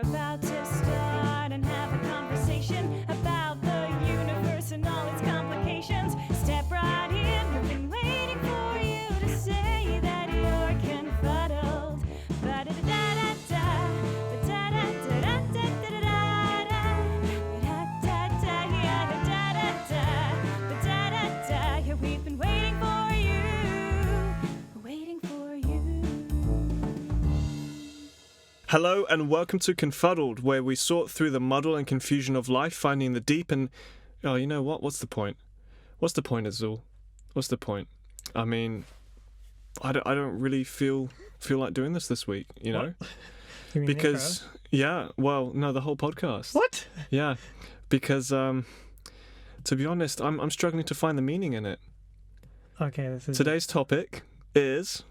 about to start and have a conversation about the universe and all its complications. Step right in, we've been waiting for you to say that you're confuddled. Ba-da-da-da-da, ba-da-da-da-da-da-da-da-da, ba-da-da-da-da-da-da-da, ba-da-da-da. Yeah, we've been waiting for you, waiting for you. Hello and welcome to Confuddled, where we sort through the muddle and confusion of life, finding the deep and... Oh, you know what? What's the point? What's the point, Azul? What's the point? I mean, I don't really feel like doing this week, you know? You mean Because, yeah, well, no, the whole podcast. what? Yeah, because, to be honest, I'm struggling to find the meaning in it. Okay, this is Today's topic is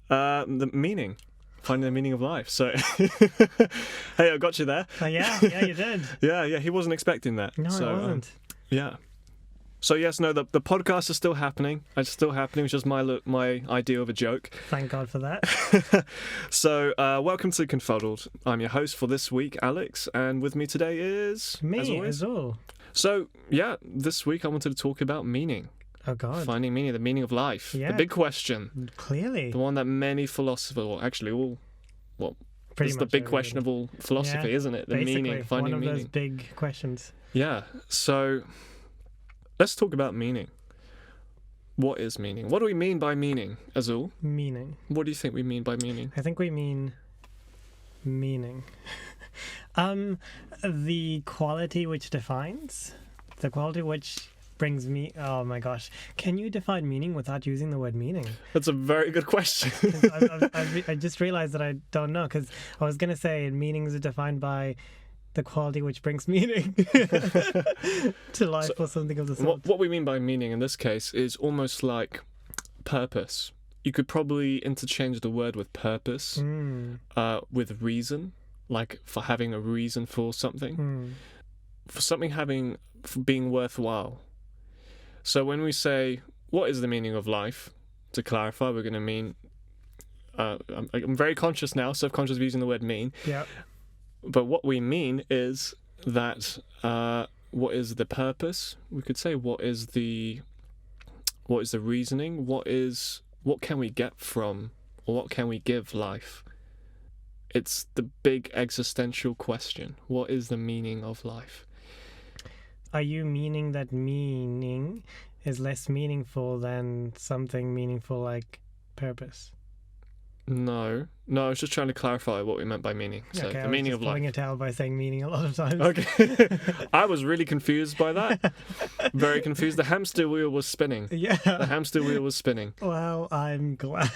the meaning. Finding the meaning of life. So, hey, I got you there. yeah, you did. Yeah, he wasn't expecting that. No, so, I wasn't. Yeah. So yes, no, the podcast is still happening. It's still happening. It's just my idea of a joke. Thank God for that. So welcome to Confuddled. I'm your host for this week, Alex, and with me today is Me, as always. Azul. So yeah, this week I wanted to talk about meaning, Oh God. finding meaning, the meaning of life, Yeah. the big question, Clearly. the one that many philosophers, well, actually all, well, Pretty it's the much big everybody. question of all philosophy, Yeah, isn't it? The Basically, meaning, finding one of meaning. those big questions. Yeah, so let's talk about meaning. What is meaning? What do we mean by meaning, Azul? Meaning. What do you think we mean by meaning? I think we mean meaning. The quality which defines, the quality which brings me. Oh my gosh, can you define meaning without using the word meaning? That's a very good question. 'Cause I just realized that I don't know, because I was going to say meanings are defined by the quality which brings meaning to life or something of the sort. What we mean by meaning in this case is almost like purpose. You could probably interchange the word with purpose with reason, like for having a reason for something, for something for being worthwhile. So when we say, what is the meaning of life? To clarify, we're going to mean, I'm very conscious now, self-conscious of using the word mean, Yeah. but what we mean is that what is the purpose? We could say what is the reasoning? What can we get from, or what can we give life? It's the big existential question. What is the meaning of life? Are you meaning that meaning is less meaningful than something meaningful like purpose? No, I was just trying to clarify what we meant by meaning. So Okay, the meaning of I was just pulling life. a towel by saying meaning a lot of times. Okay. I was really confused by that. Very confused. The hamster wheel was spinning. Yeah. The hamster wheel was spinning. Well, I'm glad.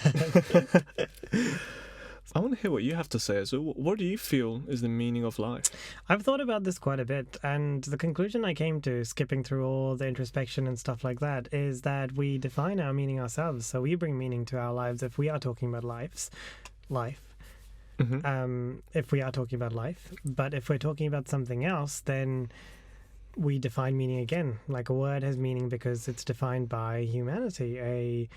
I want to hear what you have to say. So what do you feel is the meaning of life? I've thought about this quite a bit, and the conclusion I came to, skipping through all the introspection and stuff like that, is that we define our meaning ourselves. So we bring meaning to our lives if we are talking about life. If we are talking about life. But if we're talking about something else, then we define meaning again. Like a word has meaning because it's defined by humanity. A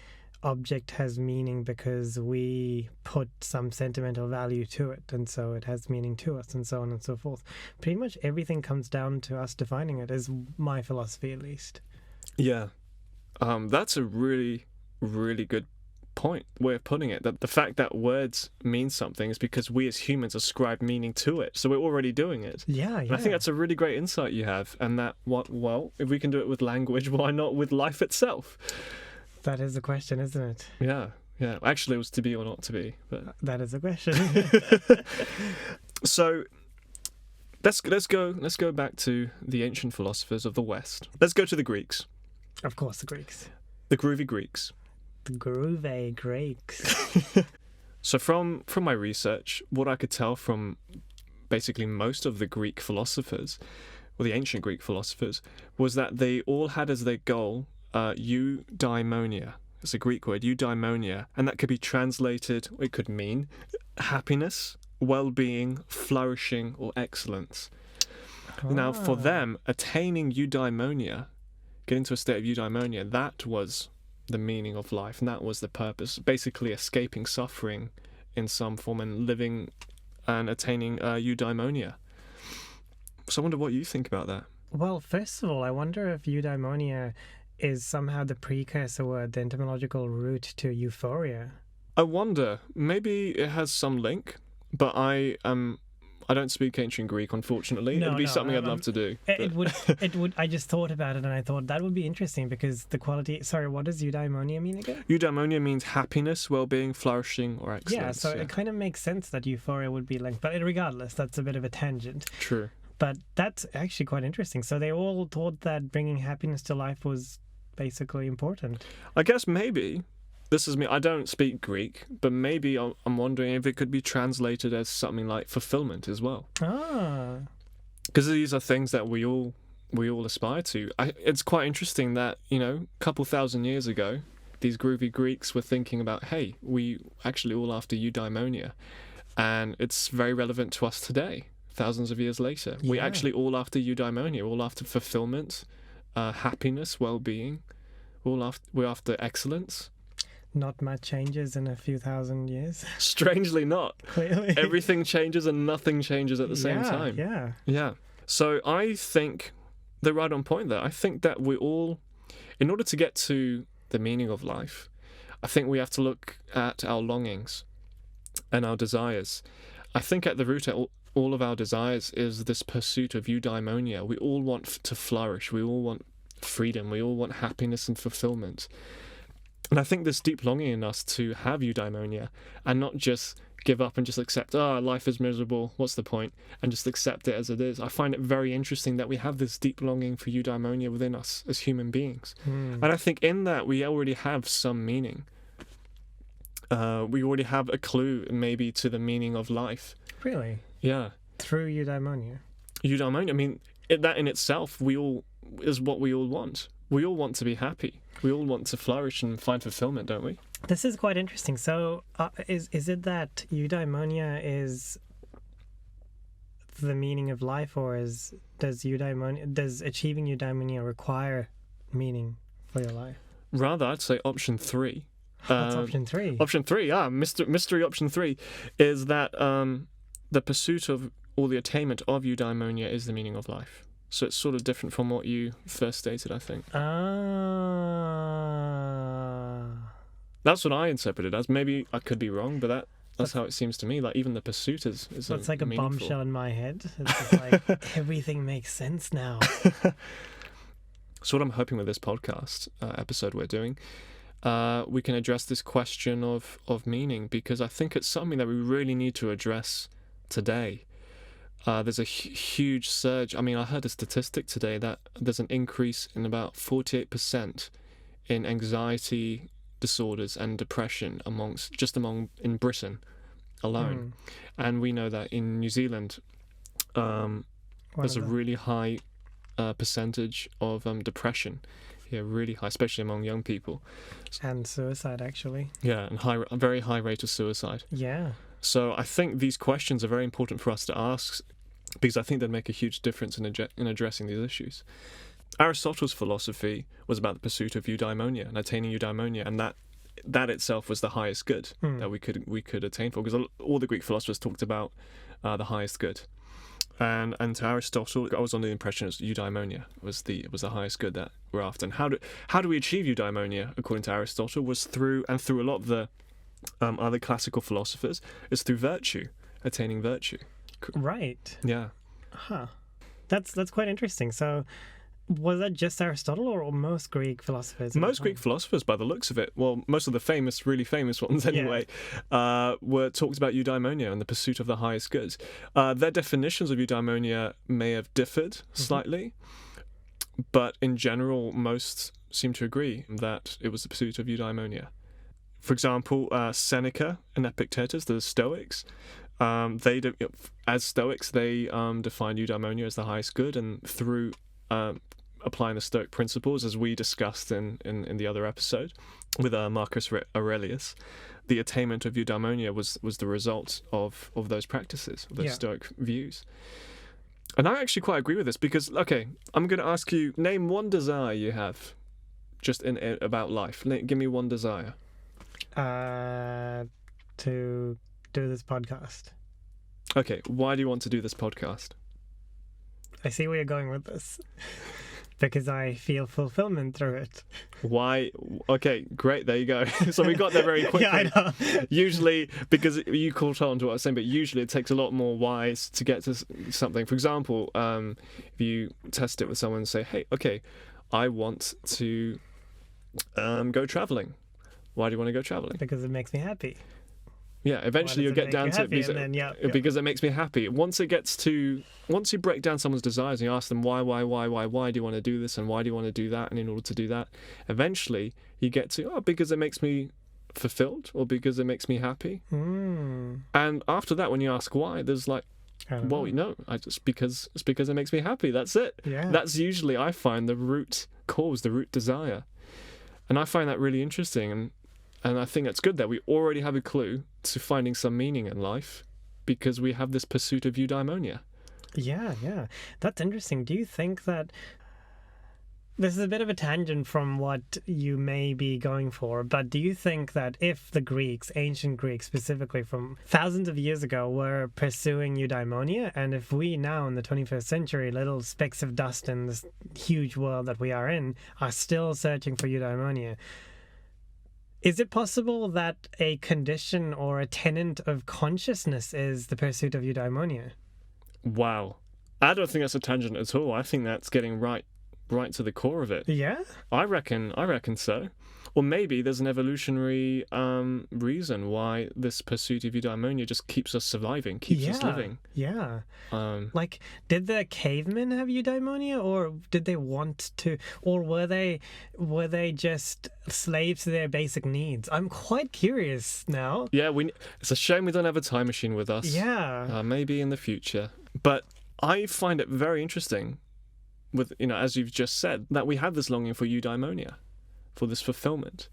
object has meaning because we put some sentimental value to it, and so it has meaning to us, and so on and so forth. Pretty much everything comes down to us defining it, is my philosophy at least. Yeah. That's a really, really good way of putting it. That the fact that words mean something is because we as humans ascribe meaning to it. So we're already doing it. Yeah. And I think that's a really great insight you have. And that, well, if we can do it with language, why not with life itself? That is the question, isn't it? Yeah. Actually, it was to be or not to be. But That is the question. so let's go back to the ancient philosophers of the West. Let's go to the Greeks, Of course, the Greeks. the groovy Greeks. The groovy Greeks. So from my research, what I could tell from basically most of the Greek philosophers, or the ancient Greek philosophers, was that they all had as their goal eudaimonia. It's a Greek word, eudaimonia, and that could be translated, it could mean happiness, well-being, flourishing, or excellence. Now, for them, attaining eudaimonia, getting to a state of eudaimonia, that was the meaning of life, and that was the purpose. Basically, escaping suffering in some form and living and attaining eudaimonia. So I wonder what you think about that. Well, first of all, I wonder if eudaimonia is somehow the precursor word, the etymological root to euphoria. I wonder, maybe it has some link, but I don't speak ancient Greek, unfortunately. It'd be something I'd love to do. It would. I just thought about it and I thought that would be interesting because the quality. Sorry, what does eudaimonia mean again? Eudaimonia means happiness, well-being, flourishing, or excellence. Yeah, so it kind of makes sense that euphoria would be linked. But regardless, that's a bit of a tangent. True. But that's actually quite interesting. So they all thought that bringing happiness to life was basically important. I guess maybe, this is me, I don't speak Greek, but maybe I'm wondering if it could be translated as something like fulfillment as well. Ah. Because these are things that we all aspire to. It's quite interesting that, a couple thousand years ago, these groovy Greeks were thinking about, hey, we actually all after eudaimonia. And it's very relevant to us today, thousands of years later. We actually all after eudaimonia, all after fulfillment, happiness, well-being. We're after excellence. Not much changes in a few thousand years. Strangely not. Clearly. Everything changes and nothing changes at the same time. Yeah. So I think they're right on point there. I think that we all, in order to get to the meaning of life, I think we have to look at our longings and our desires. I think at the root of all of our desires is this pursuit of eudaimonia. We all want to flourish. We all want freedom. We all want happiness and fulfillment. And I think this deep longing in us to have eudaimonia and not just give up and just accept, life is miserable, what's the point, and just accept it as it is. I find it very interesting that we have this deep longing for eudaimonia within us as human beings. And I think in that we already have some meaning. We already have a clue maybe to the meaning of life. Really? Yeah. Through eudaimonia? Eudaimonia, I mean, that in itself is what we all want. We all want to be happy. We all want to flourish and find fulfillment, don't we? This is quite interesting. So is it that eudaimonia is the meaning of life, or does achieving eudaimonia require meaning for your life? Rather, I'd say option 3. What's option 3? Option 3, mystery option 3 is that the pursuit of, or the attainment of eudaimonia is the meaning of life. So it's sort of different from what you first stated, I think. That's what I interpreted as. Maybe I could be wrong, but that's how it seems to me. Like, even the pursuit is That's like a meaningful. bombshell in my head. It's just like, everything makes sense now. So what I'm hoping with this podcast episode we're doing, we can address this question of meaning, because I think it's something that we really need to address today. There's a huge surge. I mean, I heard a statistic today that there's an increase in about 48% in anxiety disorders and depression in Britain alone. And we know that in New Zealand, there's a really high percentage of depression. Yeah, really high, especially among young people. And suicide, actually. Yeah, and a very high rate of suicide. Yeah. So I think these questions are very important for us to ask, because I think they'd make a huge difference in addressing these issues. Aristotle's philosophy was about the pursuit of eudaimonia and attaining eudaimonia, and that itself was the highest good that we could attain for, because all the Greek philosophers talked about the highest good. And to Aristotle, I was under the impression that eudaimonia was the highest good that we're after. And how do we achieve eudaimonia, according to Aristotle, was through a lot of the other classical philosophers, is through virtue, attaining virtue. Right. Yeah. Huh. That's quite interesting. So, was that just Aristotle or most Greek philosophers? Most Greek philosophers, by the looks of it, well, most of the really famous ones anyway, were talked about eudaimonia and the pursuit of the highest good. Their definitions of eudaimonia may have differed slightly, but in general, most seem to agree that it was the pursuit of eudaimonia. For example, Seneca and Epictetus, the Stoics, as Stoics, they define eudaimonia as the highest good, and through applying the Stoic principles, as we discussed in the other episode with Marcus Aurelius, the attainment of eudaimonia was the result of those practices, of those Stoic views. And I actually quite agree with this, because, okay, I'm going to ask you, name one desire you have just about life. Give me one desire. To do this podcast. Okay, why do you want to do this podcast? I see where you're going with this. Because I feel fulfillment through it. Why? Okay, great. There you go. So we got there very quickly. Yeah, I know. Usually, because you caught on to what I was saying, but usually it takes a lot more whys to get to something. For example, if you test it with someone and say, hey, okay, I want to go traveling. Why do you want to go traveling? Because it makes me happy. Yeah, eventually you'll get down to it because it makes me happy. Once you break down someone's desires and you ask them why do you want to do this and why do you want to do that, and in order to do that, eventually you get to, because it makes me fulfilled or because it makes me happy. And after that, when you ask why, there's like, well, no, it's because it makes me happy. That's it. Yeah. That's usually, I find, the root cause, the root desire. And I find that really interesting. And I think it's good that we already have a clue to finding some meaning in life because we have this pursuit of eudaimonia. Yeah. That's interesting. Do you think that this is a bit of a tangent from what you may be going for, but do you think that if the Greeks, ancient Greeks specifically from thousands of years ago, were pursuing eudaimonia, and if we now in the 21st century, little specks of dust in this huge world that we are in, are still searching for eudaimonia, is it possible that a condition or a tenet of consciousness is the pursuit of eudaimonia? Wow. I don't think that's a tangent at all. I think that's getting right to the core of it. Yeah? I reckon so. Or maybe there's an evolutionary reason why this pursuit of eudaimonia just keeps us surviving, keeps us living. Yeah. Like, did the cavemen have eudaimonia, or did they want to, or were they just slaves to their basic needs? I'm quite curious now. Yeah, it's a shame we don't have a time machine with us. Yeah. Maybe in the future. But I find it very interesting, with, as you've just said, that we have this longing for eudaimonia, for this fulfillment,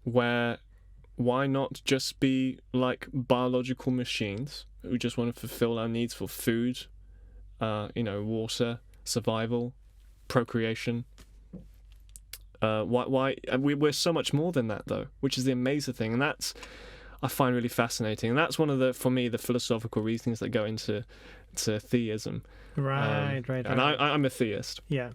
where why not just be like biological machines who just want to fulfill our needs for food, water, survival, procreation. We're so much more than that, though, which is the amazing thing, and that's, I find, really fascinating, and that's one of the, for me, the philosophical reasonings that go into theism. Right. And I'm a theist. Yeah.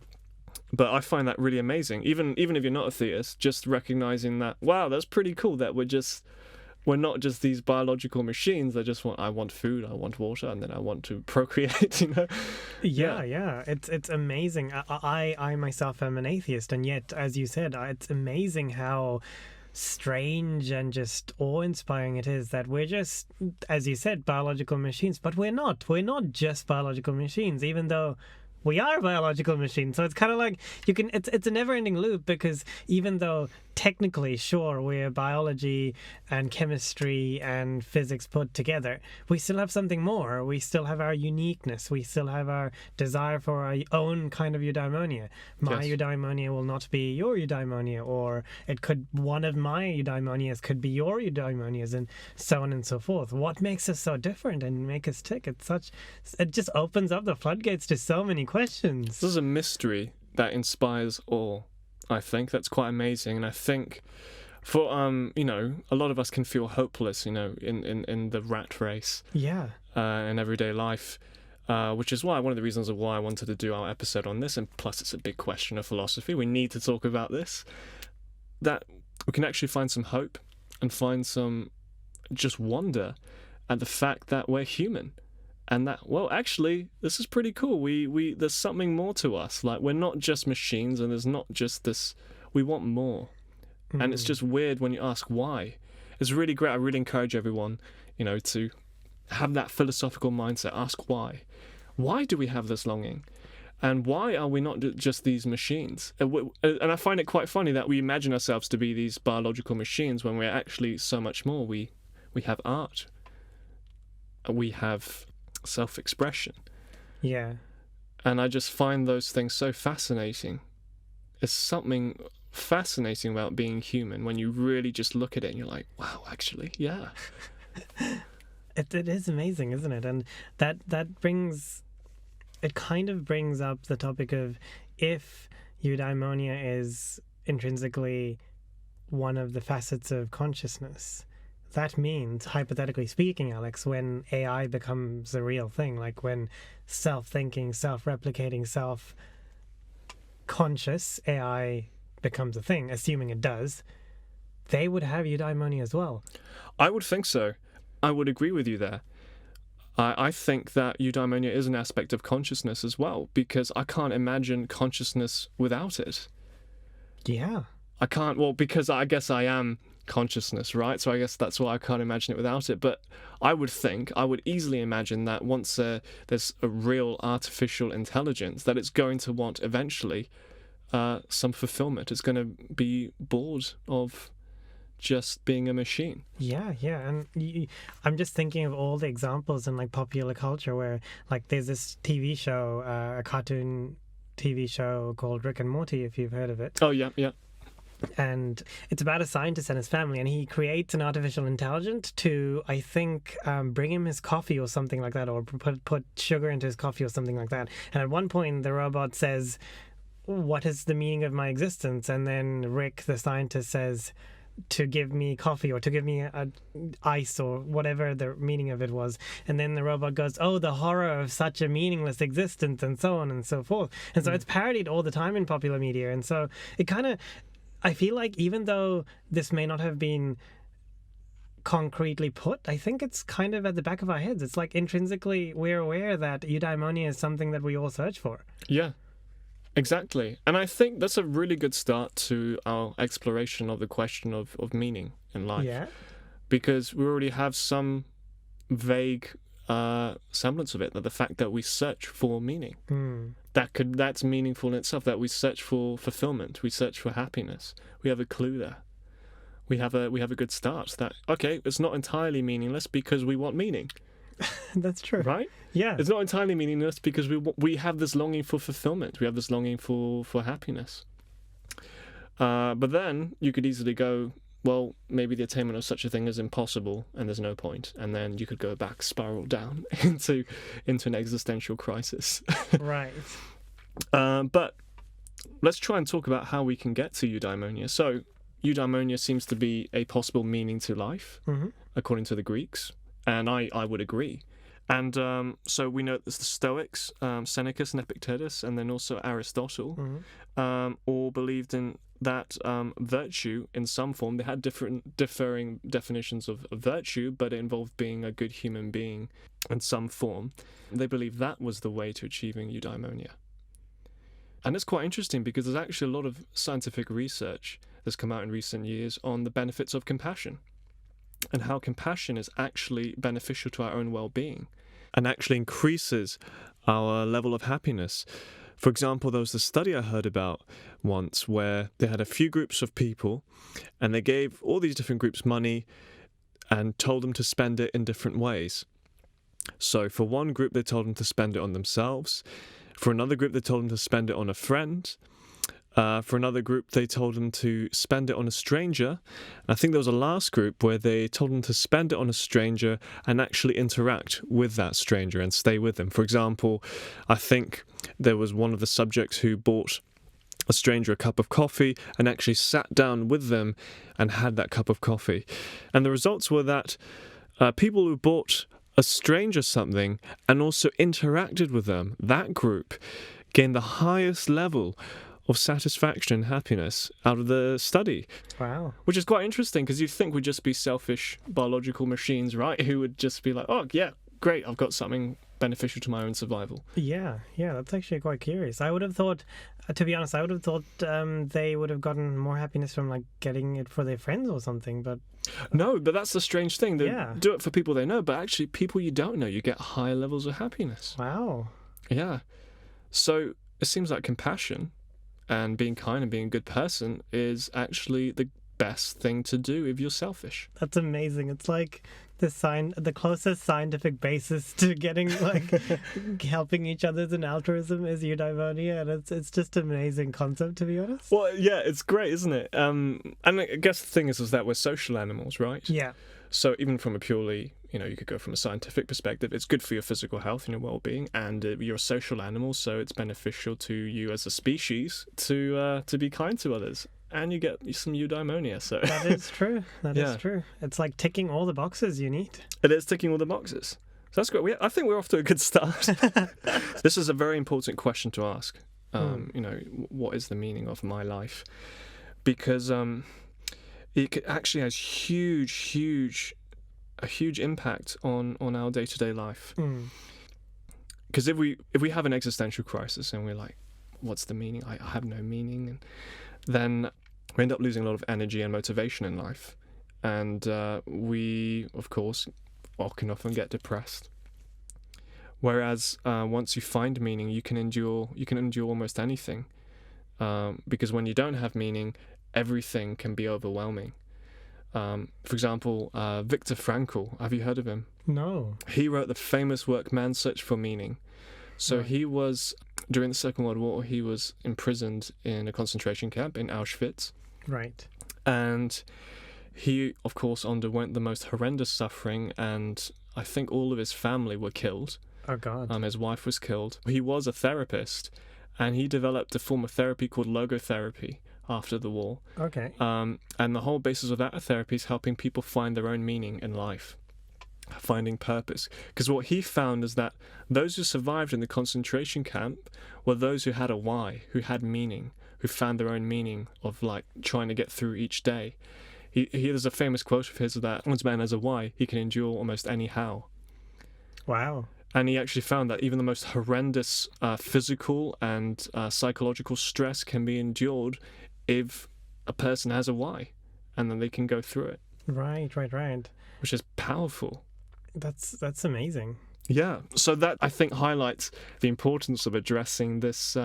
But I find that really amazing. Even if you're not a theist, just recognizing that, wow, that's pretty cool that we're not just these biological machines that I want food, I want water, and then I want to procreate, Yeah. It's amazing. I myself am an atheist, and yet, as you said, it's amazing how strange and just awe-inspiring it is that we're just, as you said, biological machines, but we're not just biological machines, even though we are biological machines. So it's kind of like it's a never-ending loop, because even though technically, sure, we're biology and chemistry and physics put together, we still have something more. We still have our uniqueness. We still have our desire for our own kind of eudaimonia. My eudaimonia will not be your eudaimonia, or one of my eudaimonias could be your eudaimonias, and so on and so forth. What makes us so different and make us tick? It just opens up the floodgates to so many questions. This is a mystery that inspires awe. I think that's quite amazing, and I think for a lot of us can feel hopeless, in the rat race, in everyday life, which is one of the reasons of why I wanted to do our episode on this, and plus it's a big question of philosophy. We need to talk about this, that we can actually find some hope and find some just wonder at the fact that we're human. And that, well, actually, this is pretty cool. We there's something more to us. Like, we're not just machines, and there's not just this. We want more. And it's just weird when you ask why. It's really great. I really encourage everyone, to have that philosophical mindset. Ask why. Why do we have this longing? And why are we not just these machines? And I find it quite funny that we imagine ourselves to be these biological machines when we're actually so much more. We have art. We have self-expression. Yeah. And I just find those things so fascinating. There's something fascinating about being human when you really just look at it and you're like, wow, actually, yeah. It is amazing, isn't it? And it kind of brings up the topic of, if eudaimonia is intrinsically one of the facets of consciousness, that means, hypothetically speaking, Alex, when AI becomes a real thing, like when self-thinking, self-replicating, self-conscious AI becomes a thing, assuming it does, they would have eudaimonia as well. I would think so. I would agree with you there. I think that eudaimonia is an aspect of consciousness as well, because I can't imagine consciousness without it. Yeah. I can't, well, because I guess I am consciousness, right? So I guess that's why I can't imagine it without it. But I would easily imagine that once there's a real artificial intelligence, that it's going to want eventually some fulfillment. It's going to be bored of just being a machine. Yeah. And I'm just thinking of all the examples in like popular culture where like there's this TV show, a cartoon TV show called Rick and Morty, if you've heard of it. Oh, yeah. And it's about a scientist and his family, and he creates an artificial intelligence to, I think, bring him his coffee or something like that, or put sugar into his coffee or something like that. And at one point, the robot says, "What is the meaning of my existence?" And then Rick, the scientist, says, "To give me coffee, or to give me ice," or whatever the meaning of it was. And then the robot goes, "Oh, the horror of such a meaningless existence," and so on and so forth. And so it's parodied all the time in popular media. And so it kind of, I feel like even though this may not have been concretely put, I think it's kind of at the back of our heads. It's like intrinsically we're aware that eudaimonia is something that we all search for. Yeah. Exactly. And I think that's a really good start to our exploration of the question of meaning in life. Yeah. Because we already have some vague semblance of it, that the fact that we search for meaning, that's meaningful in itself, that we search for fulfillment, we search for happiness. We have a clue there. We have a good start that, okay, it's not entirely meaningless because we want meaning. That's true. Right? Yeah. It's not entirely meaningless because we have this longing for fulfillment. We have this longing for happiness. But then you could easily go, well, maybe the attainment of such a thing is impossible and there's no point. And then you could go back, spiral down into an existential crisis. Right. But let's try and talk about how we can get to eudaimonia. So eudaimonia seems to be a possible meaning to life, according to the Greeks. And I would agree. And so we know there's the Stoics, Seneca and Epictetus, and then also Aristotle, all believed in that virtue in some form. They had differing definitions of virtue, but it involved being a good human being in some form. They believed that was the way to achieving eudaimonia. And it's quite interesting because there's actually a lot of scientific research that's come out in recent years on the benefits of compassion, and how compassion is actually beneficial to our own well-being and actually increases our level of happiness. For example, there was a study I heard about once where they had a few groups of people and they gave all these different groups money and told them to spend it in different ways. So for one group, they told them to spend it on themselves. For another group, they told them to spend it on a friend. For another group, they told them to spend it on a stranger. I think there was a last group where they told them to spend it on a stranger and actually interact with that stranger and stay with them. For example, I think there was one of the subjects who bought a stranger a cup of coffee and actually sat down with them and had that cup of coffee. And the results were that people who bought a stranger something and also interacted with them, that group gained the highest level of satisfaction and happiness out of the study. Wow. Which is quite interesting because you'd think we'd just be selfish biological machines, right? Who would just be like, oh, yeah, great, I've got something beneficial to my own survival. Yeah, that's actually quite curious. I would have thought, to be honest, they would have gotten more happiness from like getting it for their friends or something, but... No, but that's the strange thing. They Yeah. do it for people they know, but actually people you don't know, you get higher levels of happiness. Wow. Yeah. So it seems like compassion and being kind and being a good person is actually the best thing to do if you're selfish. That's amazing. It's like the closest scientific basis to getting like helping each other in altruism is eudaimonia, and it's just an amazing concept, to be honest. Well, yeah, it's great, isn't it? And I guess the thing is that we're social animals, right? Yeah. So even from a purely, you could go from a scientific perspective, it's good for your physical health and your well-being, and you're a social animal, so it's beneficial to you as a species to be kind to others. and you get some eudaimonia. So That is true. That is Yeah. true. It's like ticking all the boxes you need. it is ticking all the boxes. So that's great. I think we're off to a good start. This is a very important question to ask. You know, what is the meaning of my life? Because actually has a huge impact on our day-to-day life. Because if we have an existential crisis and we're like, what's the meaning? I have no meaning, and then we end up losing a lot of energy and motivation in life, and we, of course, can often get depressed. Whereas once you find meaning, you can endure almost anything, because when you don't have meaning, everything can be overwhelming. For example, Viktor Frankl, have you heard of him? No. He wrote the famous work Man's Search for Meaning. So Right. he was, during the Second World War, he was imprisoned in a concentration camp in Auschwitz. Right. And he, of course, underwent the most horrendous suffering, and I think all of his family were killed. Oh, God. His wife was killed. He was a therapist, and he developed a form of therapy called logotherapy after the war. Okay. And the whole basis of that therapy is helping people find their own meaning in life, finding purpose. Because what he found is that those who survived in the concentration camp were those who had a why, who had meaning, who found their own meaning of like trying to get through each day. There's a famous quote of his that once man has a why, he can endure almost any how. Wow. And he actually found that even the most horrendous physical and psychological stress can be endured if a person has a why, and then they can go through it. Right. Which is powerful. That's amazing. Yeah. So that, I think, highlights the importance of addressing this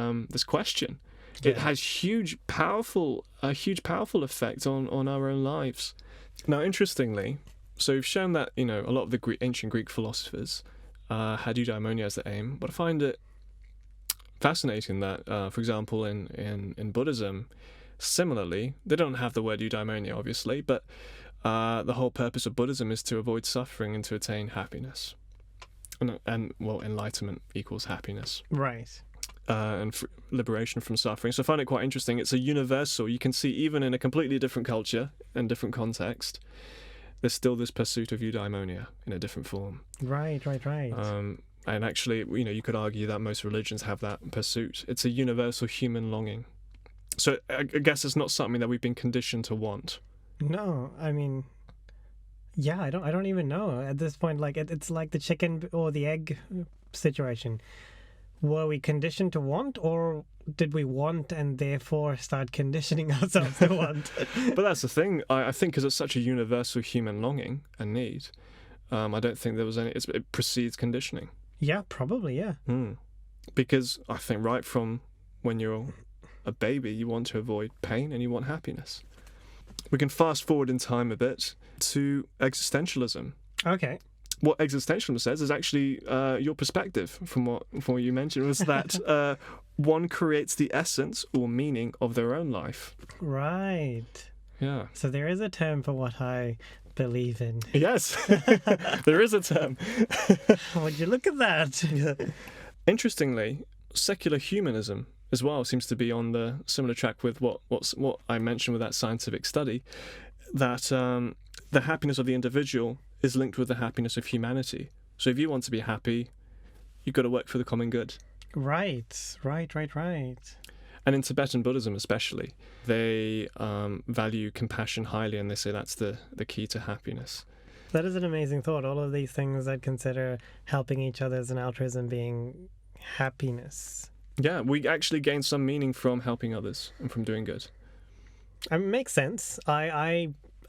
question. It Yeah. has a huge powerful effect on our own lives. Now, interestingly, so we've shown that, you know, a lot of the ancient Greek philosophers had eudaimonia as their aim, but I find it fascinating that, for example, in Buddhism, similarly, they don't have the word eudaimonia, obviously, but the whole purpose of Buddhism is to avoid suffering and to attain happiness. And enlightenment equals happiness. Right. And liberation from suffering. So I find it quite interesting. It's a universal. You can see even in a completely different culture and different context, there's still this pursuit of eudaimonia in a different form. Right. And actually, you know, you could argue that most religions have that pursuit. It's a universal human longing. So I guess it's not something that we've been conditioned to want. No, I mean, yeah, I don't even know at this point. Like it's like the chicken or the egg situation. Were we conditioned to want, or did we want and therefore start conditioning ourselves to want? But that's the thing. I think because it's such a universal human longing and need, I don't think there was any. It precedes conditioning. Yeah, probably. Yeah. Because I think right from when you're a baby, you want to avoid pain and you want happiness. We can fast forward in time a bit to existentialism. Okay. What existentialism says is actually your perspective from what you mentioned was that one creates the essence or meaning of their own life. Right. Yeah. So there is a term for what I believe in. Yes, there is a term. Would you look at that? Interestingly, secular humanism as well seems to be on the similar track with what I mentioned with that scientific study, that the happiness of the individual is linked with the happiness of humanity. So if you want to be happy, you've got to work for the common good. Right. And in Tibetan Buddhism especially, they value compassion highly, and they say that's the key to happiness. That is an amazing thought. All of these things I'd consider helping each other as an altruism being happiness. Yeah, we actually gain some meaning from helping others and from doing good. It makes sense.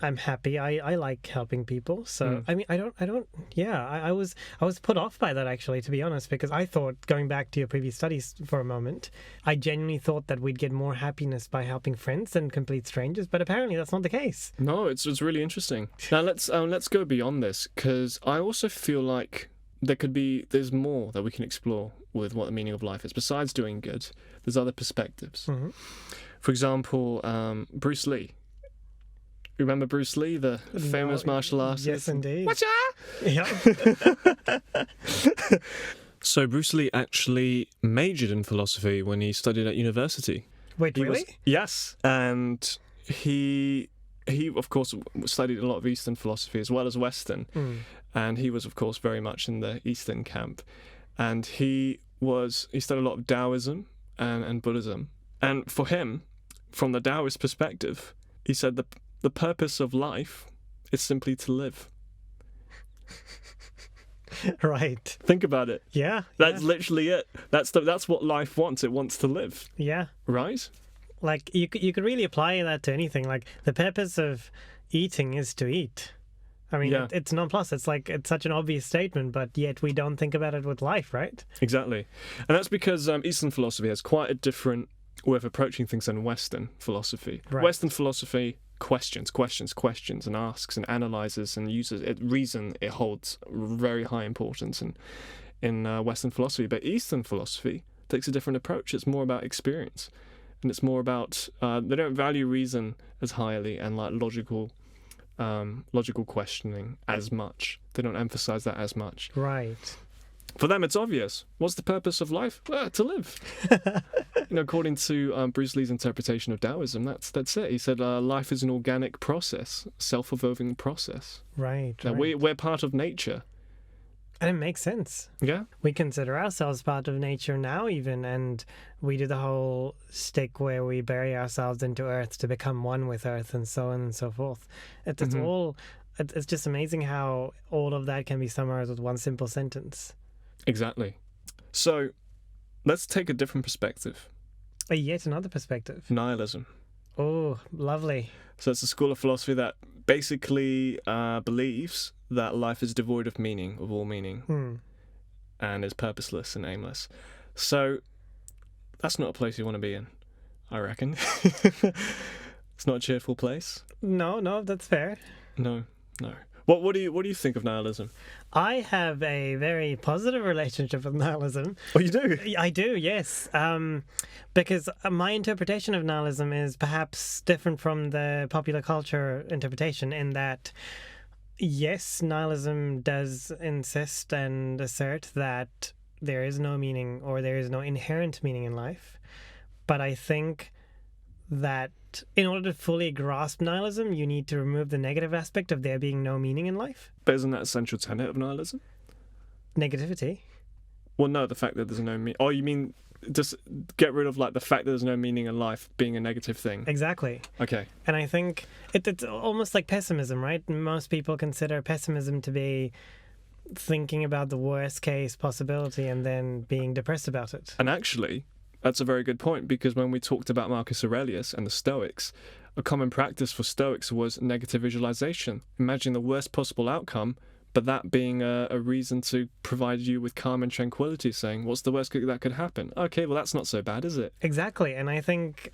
I'm happy. I like helping people. So I mean, I was put off by that, actually, to be honest, because I thought, going back to your previous studies for a moment, I genuinely thought that we'd get more happiness by helping friends than complete strangers, but apparently that's not the case. No, it's really interesting. Now let's go beyond this, because I also feel like there's more that we can explore with what the meaning of life is. Besides doing good, there's other perspectives. Mm-hmm. For example, Bruce Lee. Remember Bruce Lee, the famous martial artist? Yes, indeed. Watcha! Yeah. So Bruce Lee actually majored in philosophy when he studied at university. Wait, really? Yes, and he of course studied a lot of Eastern philosophy as well as Western, and he was of course very much in the Eastern camp, and he studied a lot of Taoism and Buddhism, and for him, from the Taoist perspective, he said the purpose of life is simply to live. Right. Think about it. Yeah. That's literally it. That's what life wants. It wants to live. Yeah. Right? Like you could really apply that to anything. Like the purpose of eating is to eat. I mean, Yeah. it's nonplussed. It's such an obvious statement, but yet we don't think about it with life, right? Exactly. And that's because Eastern philosophy has quite a different way of approaching things than Western philosophy. Right. Western philosophy questions, and asks and analyzes and uses it. Reason, it holds very high importance in Western philosophy. But Eastern philosophy takes a different approach. It's more about experience. And it's more about, they don't value reason as highly and like logical questioning as much. They don't emphasize that as much. Right. For them, it's obvious. What's the purpose of life? Well, to live. According to Bruce Lee's interpretation of Taoism, that's it. He said life is an organic process, self-evolving process. Right. Now, Right. we're part of nature. And it makes sense. Yeah. We consider ourselves part of nature now, even, and we do the whole stick where we bury ourselves into earth to become one with earth, and so on and so forth. It's all. It's just amazing how all of that can be summarized with one simple sentence. Exactly. So, let's take a different perspective. Yet another perspective. Nihilism. Oh, lovely. So it's a school of philosophy that basically believes that life is devoid of meaning, of all meaning, and is purposeless and aimless. So that's not a place you want to be in, I reckon. It's not a cheerful place. No, that's fair. No. What do you think of nihilism? I have a very positive relationship with nihilism. Oh, you do? I do, yes. Because my interpretation of nihilism is perhaps different from the popular culture interpretation in that, yes, nihilism does insist and assert that there is no meaning or there is no inherent meaning in life. But I think that in order to fully grasp nihilism, you need to remove the negative aspect of there being no meaning in life. But isn't that a central tenet of nihilism? Negativity. Well, no, the fact that there's no meaning. Oh, you mean just get rid of like the fact that there's no meaning in life being a negative thing? Exactly. Okay. And I think it's almost like pessimism, right? Most people consider pessimism to be thinking about the worst case possibility and then being depressed about it. And actually, that's a very good point, because when we talked about Marcus Aurelius and the Stoics, a common practice for Stoics was negative visualization. Imagine the worst possible outcome, but that being a reason to provide you with calm and tranquility, saying, what's the worst that could happen? Okay, well, that's not so bad, is it? Exactly. And I think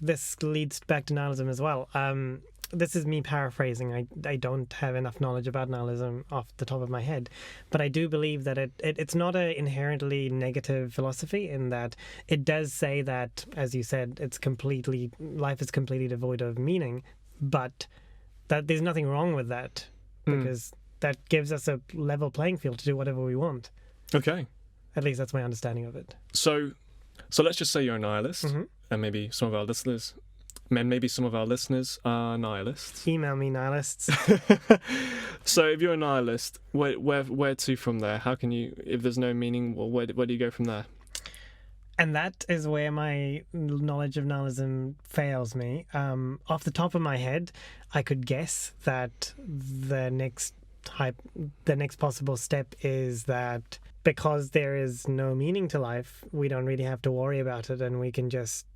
this leads back to nihilism as well. This is me paraphrasing. I don't have enough knowledge about nihilism off the top of my head, but I do believe that it's not an inherently negative philosophy, in that it does say that, as you said, life is completely devoid of meaning, but that there's nothing wrong with that, because that gives us a level playing field to do whatever we want. Okay. At least that's my understanding of it. So let's just say you're a nihilist, and maybe some of our listeners are nihilists. Email me, nihilists. So if you're a nihilist, where to from there? How can you, if there's no meaning, well, where do you go from there? And that is where my knowledge of nihilism fails me. Off the top of my head, I could guess that the next possible step is that because there is no meaning to life, we don't really have to worry about it, and we can just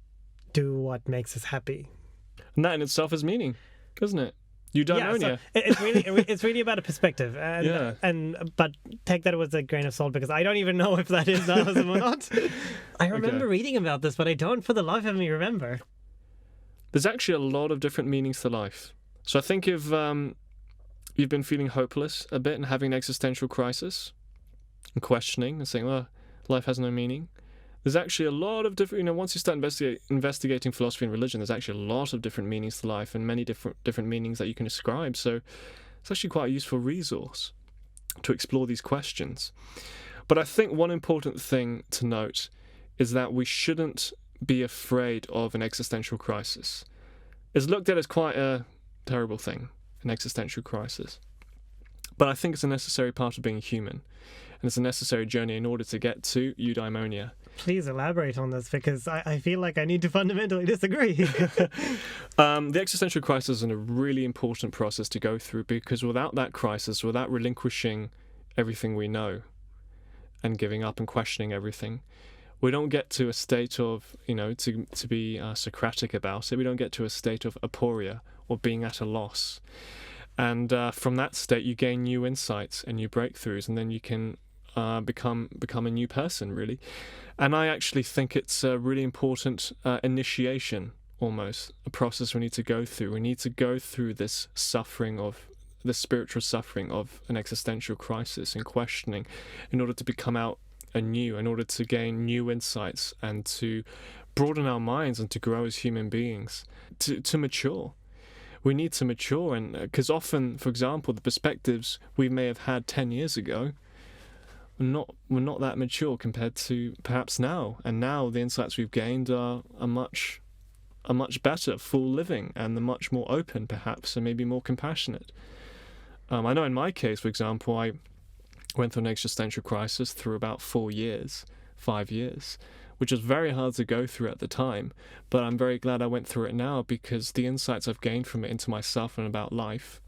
do what makes us happy. And that in itself is meaning, isn't it? Eudaimonia. Yeah, so it's really about a perspective, but take that with a grain of salt, because I don't even know if that is nihilism or not. I remember reading about this, but I don't for the life of me remember. There's actually a lot of different meanings to life. So I think if you've been feeling hopeless a bit and having an existential crisis and questioning and saying, well, life has no meaning, there's actually a lot of different, once you start investigating philosophy and religion, there's actually a lot of different meanings to life and many different meanings that you can ascribe. So it's actually quite a useful resource to explore these questions. But I think one important thing to note is that we shouldn't be afraid of an existential crisis. is looked at as quite a terrible thing, an existential crisis. But I think it's a necessary part of being human, and it's a necessary journey in order to get to eudaimonia. Please elaborate on this, because I feel like I need to fundamentally disagree. The existential crisis is a really important process to go through, because without that crisis, without relinquishing everything we know and giving up and questioning everything, we don't get to a state of, to be Socratic about it, we don't get to a state of aporia or being at a loss. And from that state, you gain new insights and new breakthroughs, and then you can become a new person, really. And I actually think it's a really important initiation, almost, a process we need to go through. We need to go through this spiritual suffering of an existential crisis and questioning in order to become out anew, in order to gain new insights and to broaden our minds and to grow as human beings, to mature. We need to mature, and because often, for example, the perspectives we may have had 10 years ago were not that mature compared to perhaps now. And now the insights we've gained are much better, full living, and they're much more open, perhaps, and maybe more compassionate. I know in my case, for example, I went through an existential crisis through about 5 years, which was very hard to go through at the time, but I'm very glad I went through it now, because the insights I've gained from it into myself and about life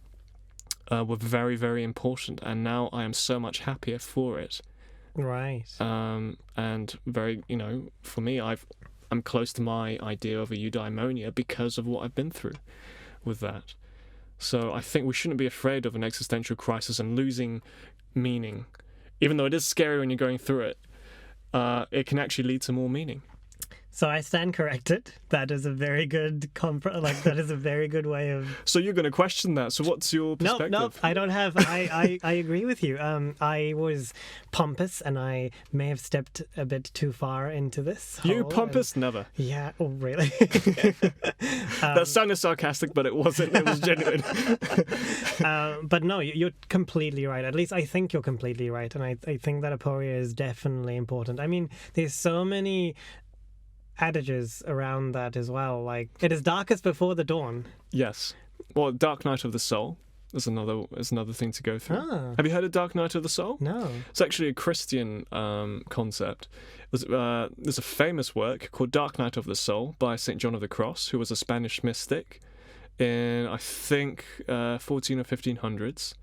were very, very important, and now I am so much happier for it. Right. And very, for me, I'm close to my idea of a eudaimonia because of what I've been through with that. So I think we shouldn't be afraid of an existential crisis and losing meaning. Even though it is scary when you're going through it, it can actually lead to more meaning. So I stand corrected. That is a very good that is a very good way of. So you're going to question that. So what's your perspective? No, I don't have. I agree with you. I was pompous, and I may have stepped a bit too far into this. You pompous? Never. Yeah. Oh, really? That sounded sarcastic, but it wasn't. It was genuine. But no, you're completely right. At least I think you're completely right, and I think that aporia is definitely important. I mean, there's so many adages around that as well, like it is darkest before the dawn. Yes. Well, Dark Night of the Soul is another thing to go through. Have you heard of Dark Night of the Soul? No. It's actually a Christian concept. There's a famous work called Dark Night of the Soul by St. John of the Cross, who was a Spanish mystic in, I think, 14 or 1500s.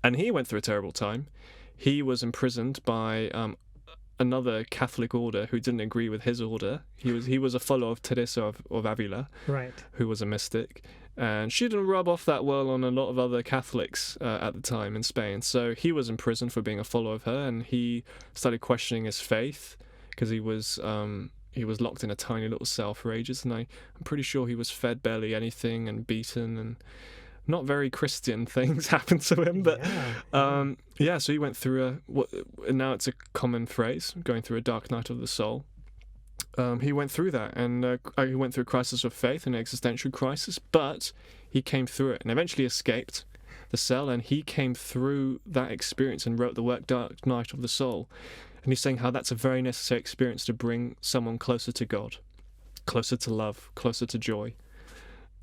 And he went through a terrible time. He was imprisoned by another Catholic order who didn't agree with his order. He was a follower of Teresa of Avila, right, who was a mystic, and she didn't rub off that well on a lot of other Catholics at the time in Spain. So he was imprisoned for being a follower of her, and he started questioning his faith because he was locked in a tiny little cell for ages, and I'm pretty sure he was fed barely anything and beaten, and not very Christian things happened to him, but so he went through now it's a common phrase, going through a dark night of the soul. He went through that, and he went through a crisis of faith, an existential crisis, but he came through it and eventually escaped the cell, and he came through that experience and wrote the work Dark Night of the Soul. And he's saying how that's a very necessary experience to bring someone closer to God, closer to love, closer to joy.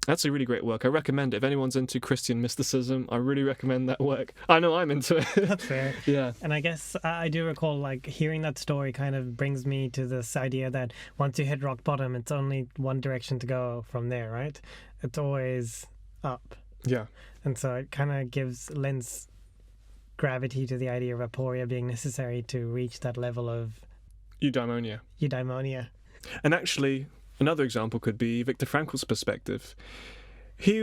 That's a really great work. I recommend it. If anyone's into Christian mysticism, I really recommend that work. I know I'm into it. That's fair. Yeah. And I guess I do recall, like, hearing that story kind of brings me to this idea that once you hit rock bottom, it's only one direction to go from there, right? It's always up. Yeah. And so it kind of lends gravity to the idea of aporia being necessary to reach that level of eudaimonia. And actually, another example could be Viktor Frankl's perspective. He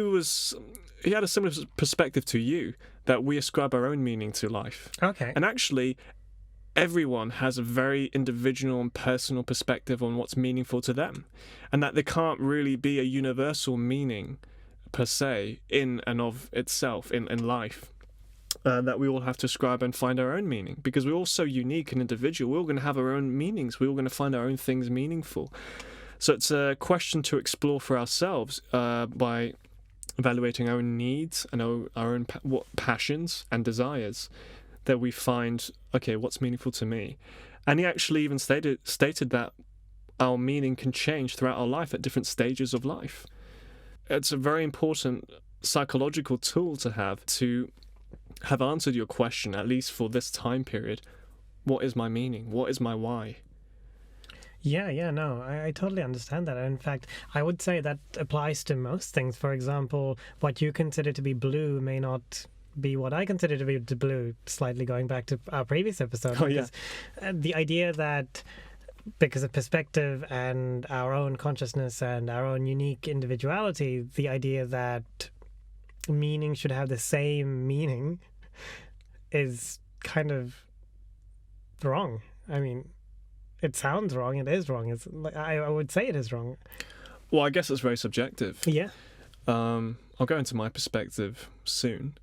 had a similar perspective to you, that we ascribe our own meaning to life. Okay. And actually, everyone has a very individual and personal perspective on what's meaningful to them, and that there can't really be a universal meaning per se in and of itself in life. That we all have to ascribe and find our own meaning, because we're all so unique and individual. We're all going to have our own meanings. We're all going to find our own things meaningful. So it's a question to explore for ourselves by evaluating our own needs and our own passions and desires, that we find, okay, what's meaningful to me? And he actually even stated that our meaning can change throughout our life at different stages of life. it's a very important psychological tool to have answered your question, at least for this time period. What is my meaning? What is my why? Yeah, no, I totally understand that. In fact, I would say that applies to most things. For example, what you consider to be blue may not be what I consider to be blue, slightly going back to our previous episode. Oh, yeah. The idea that because of perspective and our own consciousness and our own unique individuality, the idea that meaning should have the same meaning is kind of wrong. I mean, it sounds wrong. It is wrong. It's like, I would say it is wrong. Well, I guess it's very subjective. Yeah. I'll go into my perspective soon.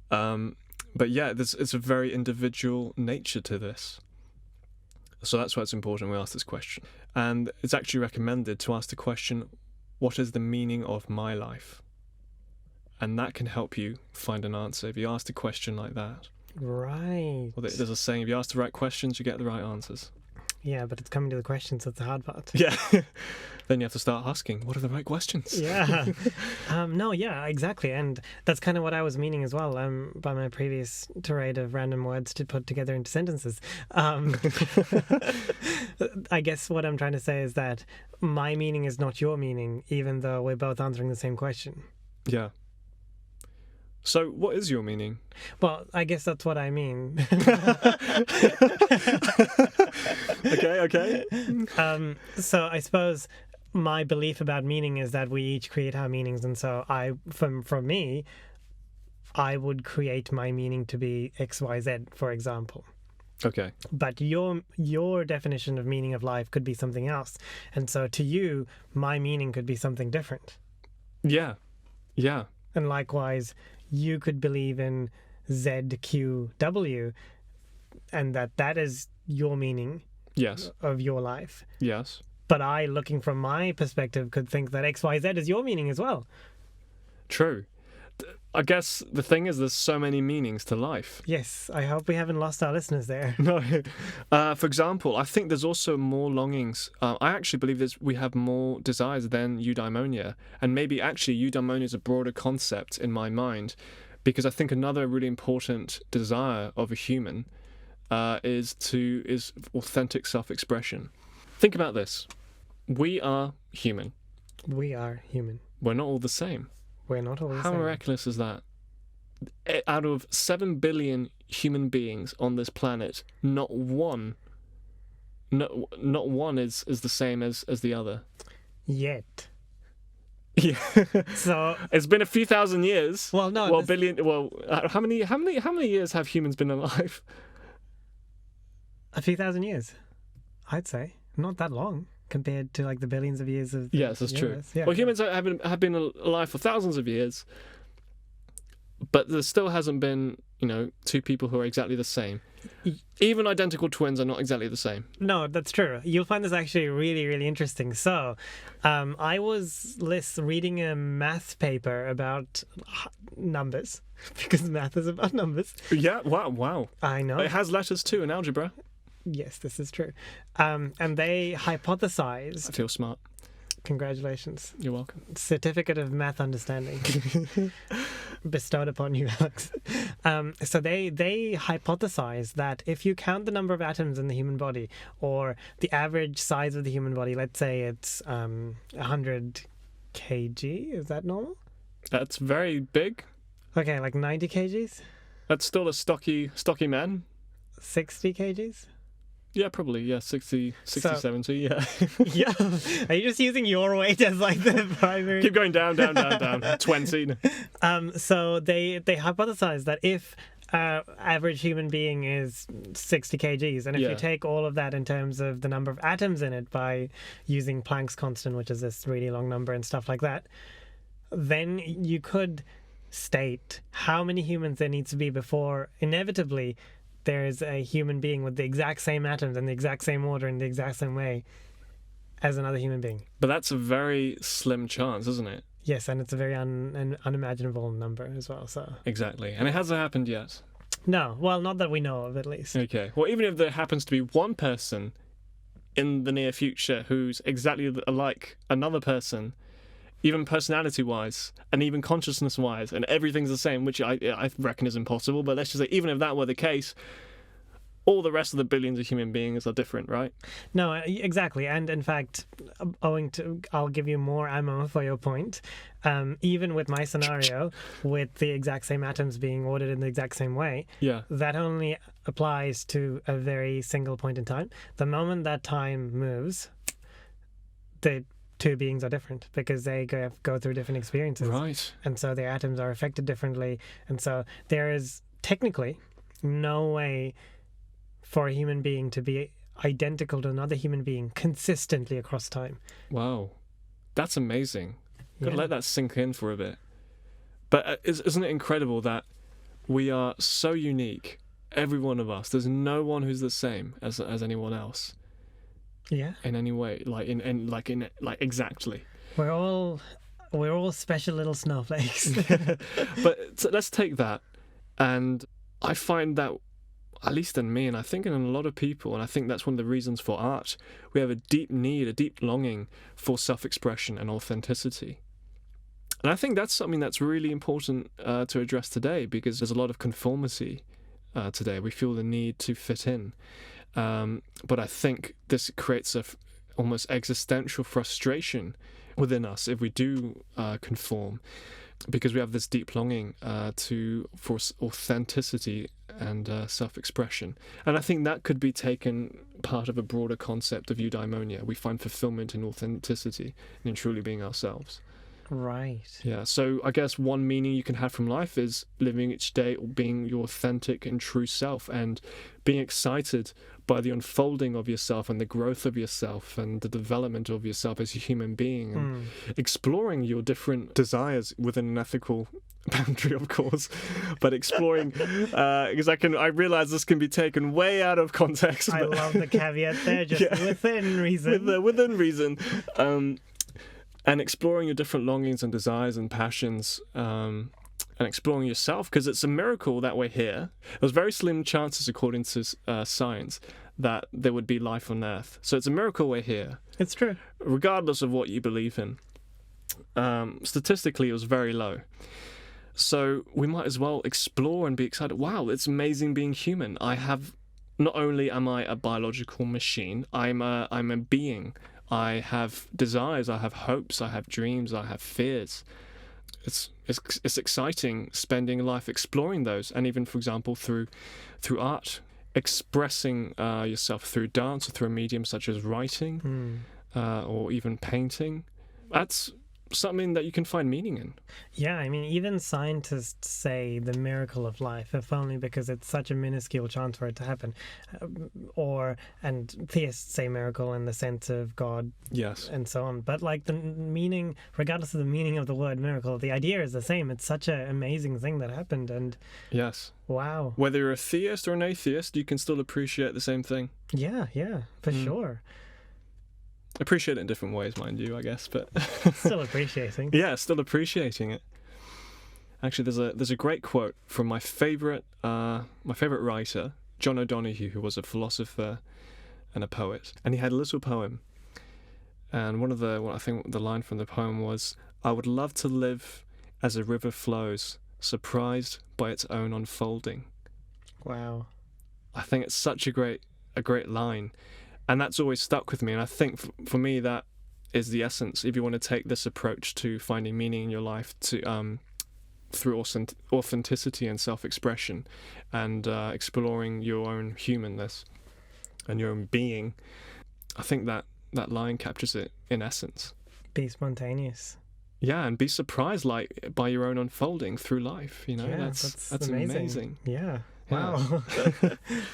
But yeah, it's a very individual nature to this. So that's why it's important we ask this question. And it's actually recommended to ask the question, what is the meaning of my life? And that can help you find an answer if you ask a question like that. Right. Well, there's a saying, if you ask the right questions, you get the right answers. Yeah, but it's coming to the questions that's the hard part. Yeah. Then you have to start asking, what are the right questions? Yeah. No, yeah, exactly. And that's kind of what I was meaning as well, by my previous tirade of random words to put together into sentences. I guess what I'm trying to say is that my meaning is not your meaning, even though we're both answering the same question. Yeah. So, what is your meaning? Well, I guess that's what I mean. Okay. So I suppose my belief about meaning is that we each create our meanings, and so for me, I would create my meaning to be XYZ, for example. Okay. But your definition of meaning of life could be something else, and so to you, my meaning could be something different. Yeah. And likewise, you could believe in ZQW, and that is your meaning. Yes. Of your life. Yes. But I, looking from my perspective, could think that XYZ is your meaning as well. True. I guess the thing is there's so many meanings to life. Yes, I hope we haven't lost our listeners there. No. For example, I think there's also more longings. I actually believe we have more desires than eudaimonia. And maybe actually eudaimonia is a broader concept in my mind, because I think another really important desire of a human is authentic self-expression. Think about this. We are human. We are human. We're not all the same. We're not all the same. How miraculous is that? Out of 7 billion human beings on this planet, not one is the same as the other. Yet. Yeah. So it's been a few thousand years. Well, no. Well, billion. Well, how many years have humans been alive? A few thousand years, I'd say. Not that long compared to like the billions of years of the Yes, that's universe. true. Yeah, well, humans have been alive for thousands of years, but there still hasn't been, two people who are exactly the same. Even identical twins are not exactly the same. No, that's true. You'll find this actually really, really interesting. So, I was reading a math paper about numbers, because math is about numbers. Yeah, wow. I know. It has letters too in algebra. Yes, this is true. And they hypothesized... I feel smart. Congratulations. You're welcome. Certificate of Math Understanding bestowed upon you, Alex. So they hypothesized that if you count the number of atoms in the human body, or the average size of the human body, let's say it's 100 kg, is that normal? That's very big. Okay, like 90 kgs? That's still a stocky man. 60 kgs? Yeah, probably. Yeah, 60, 70, yeah. Yeah. Are you just using your weight as like the primary? Keep going down. 20. So they hypothesized that if average human being is 60 kgs, and if you take all of that in terms of the number of atoms in it by using Planck's constant, which is this really long number and stuff like that, then you could state how many humans there needs to be before inevitably there's a human being with the exact same atoms and the exact same order in the exact same way as another human being. But that's a very slim chance, isn't it? Yes, and it's a very unimaginable number as well. So exactly. And it hasn't happened yet. No, well, not that we know of, at least. Okay. Well, even if there happens to be one person in the near future who's exactly like another person, even personality-wise, and even consciousness-wise, and everything's the same, which I reckon is impossible. But let's just say, even if that were the case, all the rest of the billions of human beings are different, right? No, exactly. And in fact, I'll give you more ammo for your point. Even with my scenario, with the exact same atoms being ordered in the exact same way, Yeah. that only applies to a very single point in time. The moment that time moves, the two beings are different because they go through different experiences. Right. And so their atoms are affected differently. And so there is technically no way for a human being to be identical to another human being consistently across time. Wow. That's amazing. Gotta Yeah. let that sink in for a bit. But isn't it incredible that we are so unique, every one of us? There's no one who's the same as anyone else Yeah. in any way, like exactly. We're all special little snowflakes. But let's take that, and I find that, at least in me, and I think in a lot of people, and I think that's one of the reasons for art, we have a deep need, a deep longing for self-expression and authenticity. And I think that's something that's really important to address today, because there's a lot of conformity today. We feel the need to fit in. But I think this creates almost existential frustration within us if we do conform, because we have this deep longing for authenticity and self-expression. And I think that could be taken part of a broader concept of eudaimonia. We find fulfillment in authenticity and in truly being ourselves. Right. Yeah, so I guess one meaning you can have from life is living each day being your authentic and true self, and being excited by the unfolding of yourself and the growth of yourself and the development of yourself as a human being, and exploring your different desires within an ethical boundary, of course, but exploring, because I realize this can be taken way out of context. I love the caveat there, just within reason. Within reason. And exploring your different longings and desires and passions, and exploring yourself, because it's a miracle that we're here. There's very slim chances, according to science, that there would be life on Earth. So it's a miracle we're here. It's true. Regardless of what you believe in. Statistically, it was very low. So we might as well explore and be excited. Wow, it's amazing being human. Not only am I a biological machine, I'm a being. I have desires, I have hopes, I have dreams, I have fears. It's exciting spending life exploring those, and even, for example, through art, expressing yourself through dance or through a medium such as writing or even painting. That's something that you can find meaning in. Yeah, I mean, even scientists say the miracle of life, if only because it's such a minuscule chance for it to happen. And theists say miracle in the sense of God, yes, and so on. But like the meaning, regardless of the meaning of the word miracle, the idea is the same. It's such an amazing thing that happened, and yes, wow. Whether you're a theist or an atheist, you can still appreciate the same thing. Yeah, for sure. Appreciate it in different ways, mind you, I guess, but Still appreciating. Yeah, still appreciating it. Actually, there's a great quote from my favorite writer, John O'Donoghue, who was a philosopher and a poet, and he had a little poem. And I think the line from the poem was, "I would love to live as a river flows, surprised by its own unfolding." Wow. I think it's such a great line. And that's always stuck with me. And I think for me, that is the essence. If you want to take this approach to finding meaning in your life through authenticity and self-expression, and exploring your own humanness and your own being, I think that line captures it in essence. Be spontaneous. Yeah, and be surprised by your own unfolding through life. You know, Yeah, that's amazing. Yeah. Yeah. Wow.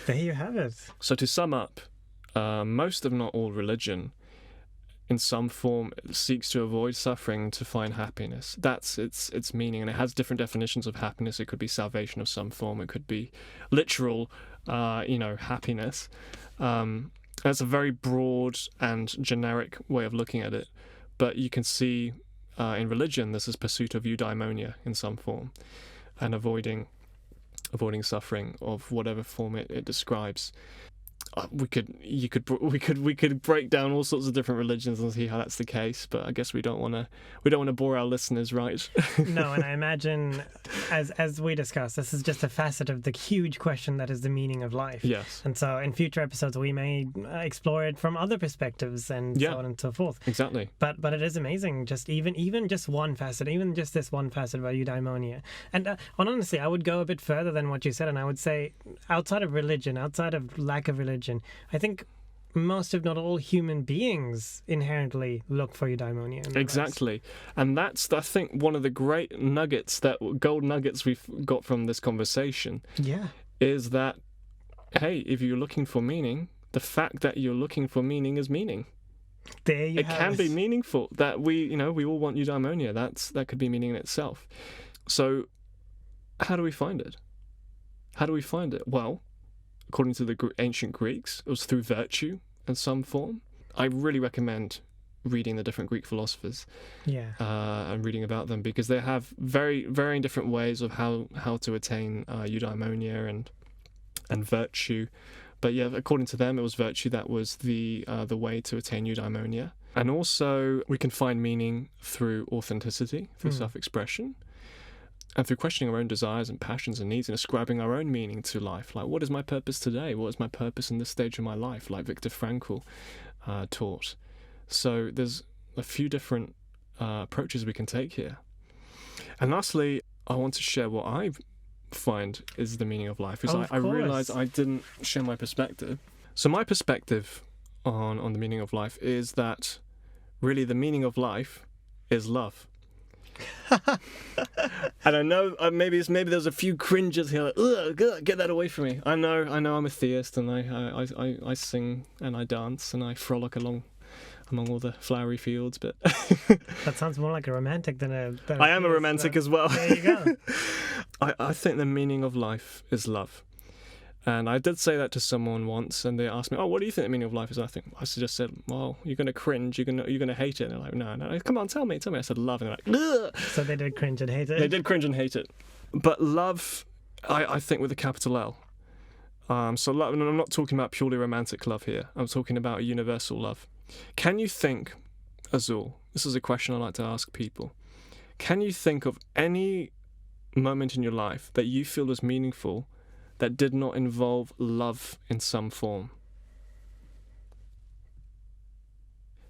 There you have it. So to sum up, most, if not all, religion, in some form, seeks to avoid suffering to find happiness. That's its meaning, and it has different definitions of happiness. It could be salvation of some form. It could be literal, happiness. That's a very broad and generic way of looking at it. But you can see in religion, this is pursuit of eudaimonia in some form, and avoiding suffering of whatever form it describes. we could break down all sorts of different religions and see how that's the case, but I guess we don't want to bore our listeners, right? No, and I imagine, as we discussed, this is just a facet of the huge question that is the meaning of life. Yes. And so in future episodes we may explore it from other perspectives and so on and so forth. Exactly. But it is amazing, just even just one facet, even just this one facet about eudaimonia. And honestly, I would go a bit further than what you said, and I would say outside of religion, outside of lack of religion, I think most, if not all, human beings inherently look for eudaimonia. Exactly. And that's, I think, one of the great gold nuggets we've got from this conversation. Yeah. Is that, hey, if you're looking for meaning, the fact that you're looking for meaning is meaning. There you have it. It can be meaningful. That we all want eudaimonia. That could be meaning in itself. So, how do we find it? Well, according to the ancient Greeks, it was through virtue in some form. I really recommend reading the different Greek philosophers, and reading about them, because they have very varying different ways of how to attain eudaimonia and virtue. But yeah, according to them, it was virtue that was the way to attain eudaimonia. And also, we can find meaning through authenticity, through self-expression, and through questioning our own desires and passions and needs and ascribing our own meaning to life. Like, what is my purpose today? What is my purpose in this stage of my life? Like Viktor Frankl taught. So there's a few different approaches we can take here. And lastly, I want to share what I find is the meaning of life. Because I realised I didn't share my perspective. So my perspective on the meaning of life is that really the meaning of life is love. And I know maybe there's a few cringes here, like, ugh, get that away from me. I know I'm a theist, and I sing and I dance and I frolic among all the flowery fields, but that sounds more like a romantic than a I am a romantic as well. There you go. I think the meaning of life is love. And I did say that to someone once, and they asked me, "Oh, what do you think the meaning of life is?" I just said, "Well, you're going to cringe. You're going to hate it." And they're like, "No, come on, tell me." I said, "Love," and they're like, "Ugh." So they did cringe and hate it. They did cringe and hate it, but love, I think, with a capital L. So love, and I'm not talking about purely romantic love here. I'm talking about universal love. Can you think, Azul? This is a question I like to ask people. Can you think of any moment in your life that you feel was meaningful that did not involve love in some form?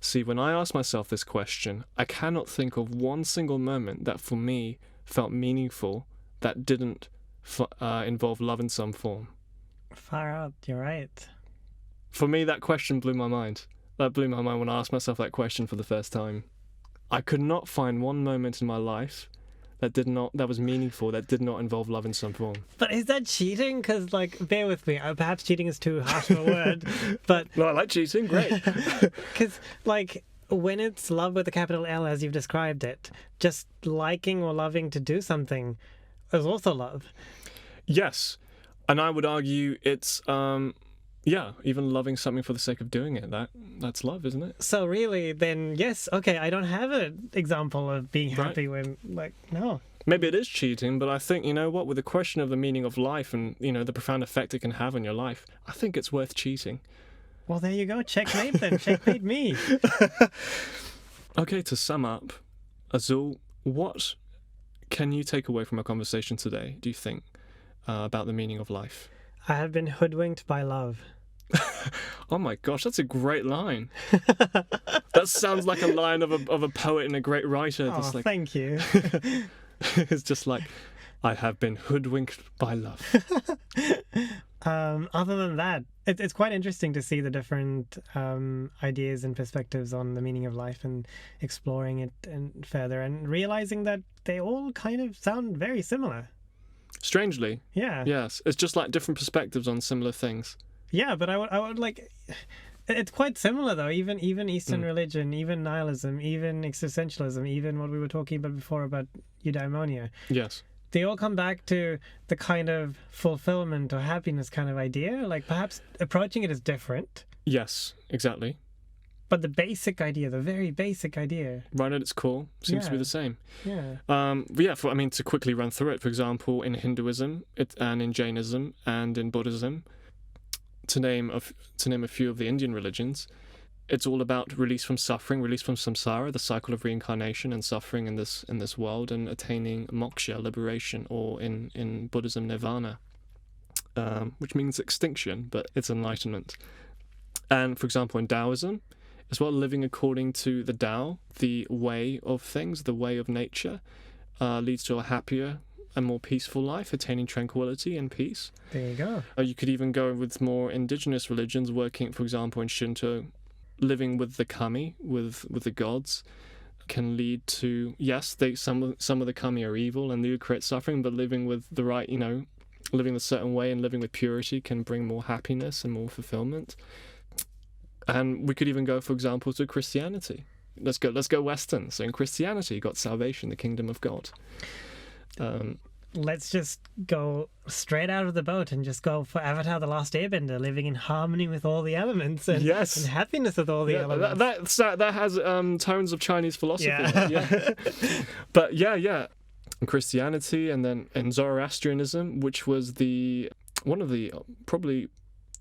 See, when I ask myself this question, I cannot think of one single moment that for me felt meaningful that didn't involve love in some form. Far out, you're right. For me, that question blew my mind. That blew my mind when I asked myself that question for the first time. I could not find one moment in my life that was meaningful, that did not involve love in some form. But is that cheating? Because, bear with me. Perhaps cheating is too harsh of a word, but... No, I like cheating. Great. Because, when it's love with a capital L, as you've described it, just liking or loving to do something is also love. Yes. And I would argue it's... even loving something for the sake of doing it, that's love, isn't it? So really, then, yes, okay, I don't have an example of being happy when, no. Maybe it is cheating, but I think, you know what, with the question of the meaning of life and, the profound effect it can have on your life, I think it's worth cheating. Well, there you go, checkmate then, checkmate me. Okay, to sum up, Azul, what can you take away from our conversation today, do you think, about the meaning of life? I have been hoodwinked by love. Oh my gosh, that's a great line. That sounds like a line of a poet and a great writer. Oh, thank you. It's just like, I have been hoodwinked by love. Other than that, it's quite interesting to see the different ideas and perspectives on the meaning of life and exploring it and further and realizing that they all kind of sound very similar. Strangely. Yeah. Yes. It's just like different perspectives on similar things. Yeah, but I would like... It's quite similar, though. Even Eastern religion, even nihilism, even existentialism, even what we were talking about before about eudaimonia. Yes. They all come back to the kind of fulfillment or happiness kind of idea. Perhaps approaching it is different. Yes, exactly. But the basic idea, the very basic idea... Right at its core, seems to be the same. Yeah. To quickly run through it, for example, in Hinduism and in Jainism and in Buddhism, to name a few of the Indian religions, it's all about release from suffering, release from samsara, the cycle of reincarnation and suffering in this world, and attaining moksha, liberation, or in Buddhism, nirvana, which means extinction, but it's enlightenment. And for example, in Taoism, as well, living according to the Tao, the way of things, the way of nature, leads to a happier and more peaceful life, attaining tranquility and peace. There you go. You could even go with more indigenous religions, working, for example, in Shinto, living with the kami, with the gods, can lead to, yes, some of the kami are evil and they create suffering, but living with the right, living a certain way and living with purity can bring more happiness and more fulfillment. And we could even go, for example, to Christianity. Let's go Western. So in Christianity, you got salvation, the kingdom of God. Let's just go straight out of the boat and just go for Avatar: The Last Airbender, living in harmony with all the elements and, Yes. and happiness with all the elements. That has tones of Chinese philosophy. Yeah. But yeah. In Christianity, and then in Zoroastrianism, which was one of the probably,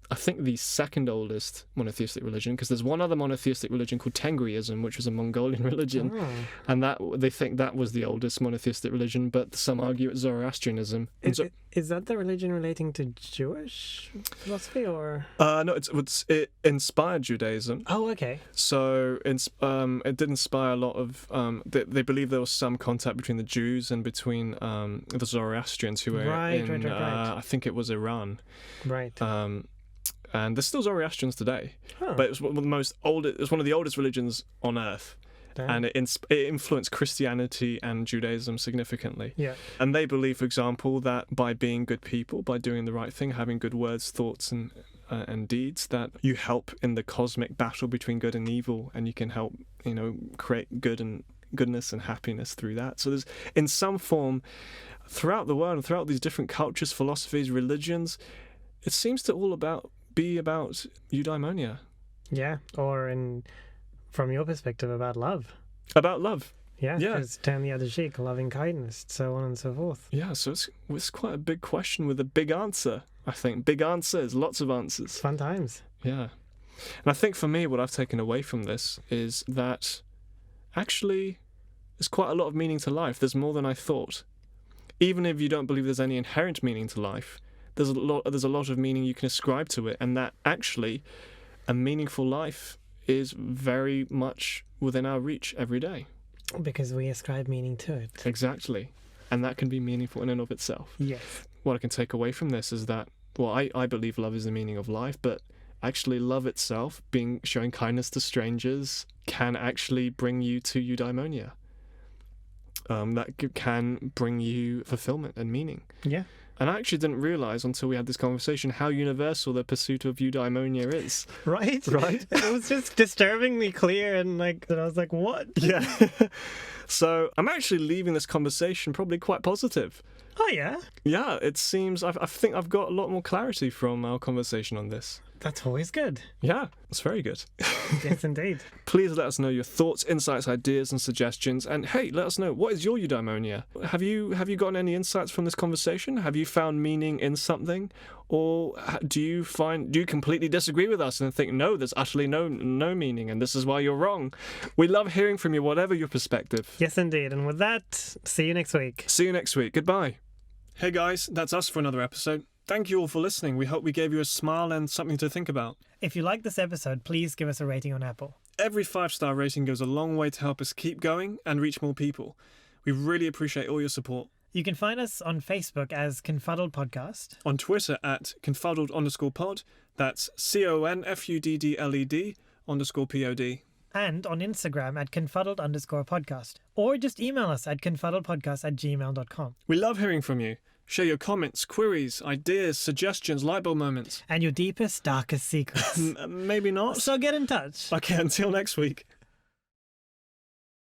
I think, the second oldest monotheistic religion, because there's one other monotheistic religion called Tengriism, which was a Mongolian religion, and that they think that was the oldest monotheistic religion, but some argue it's Zoroastrianism. Is that the religion relating to Jewish philosophy, or? No, it inspired Judaism. Oh, okay. So it did inspire a lot of. They believe there was some contact between the Jews and between the Zoroastrians who were in. I think it was Iran. Right. And there's still Zoroastrians today, Huh. but it's one of the oldest religions on earth, Damn. and it influenced Christianity and Judaism significantly. Yeah. And they believe, for example, that by being good people, by doing the right thing, having good words, thoughts, and deeds, that you help in the cosmic battle between good and evil, and you can help, create goodness and happiness through that. So there's, in some form, throughout the world and throughout these different cultures, philosophies, religions, it seems to all be about eudaimonia. Yeah, or from your perspective, about love. About love. Yeah, Yeah. because turn the other cheek, loving kindness, so on and so forth. Yeah, so it's quite a big question with a big answer, I think. Big answers, lots of answers. Fun times. Yeah. And I think for me, what I've taken away from this is that actually there's quite a lot of meaning to life. There's more than I thought. Even if you don't believe there's any inherent meaning to life, there's a lot of meaning you can ascribe to it, and that actually a meaningful life is very much within our reach every day. Because we ascribe meaning to it. Exactly. And that can be meaningful in and of itself. Yes. What I can take away from this is that, well, I believe love is the meaning of life, but actually love itself, showing kindness to strangers, can actually bring you to eudaimonia. That can bring you fulfillment and meaning. Yeah. And I actually didn't realise until we had this conversation how universal the pursuit of eudaimonia is. Right? Right? It was just disturbingly clear, and I was like, what? Yeah. So I'm actually leaving this conversation probably quite positive. Oh, yeah? Yeah, it seems, I think I've got a lot more clarity from our conversation on this. That's always good. Yeah, it's very good. Yes, indeed. Please let us know your thoughts, insights, ideas, and suggestions. And hey, let us know, what is your eudaimonia? Have you gotten any insights from this conversation? Have you found meaning in something? Or do you completely disagree with us and think, no, there's utterly no meaning, and this is why you're wrong? We love hearing from you, whatever your perspective. Yes, indeed. And with that, see you next week. See you next week. Goodbye. Hey guys, that's us for another episode. Thank you all for listening. We hope we gave you a smile and something to think about. If you like this episode, please give us a rating on Apple. Every 5-star rating goes a long way to help us keep going and reach more people. We really appreciate all your support. You can find us on Facebook as Confuddled Podcast. On Twitter at confuddled_pod. That's CONFUDDLED_pod. And on Instagram at confuddled_podcast. Or just email us at confuddledpodcast@gmail.com. We love hearing from you. Share your comments, queries, ideas, suggestions, lightbulb moments. And your deepest, darkest secrets. Maybe not. So get in touch. Okay, until next week.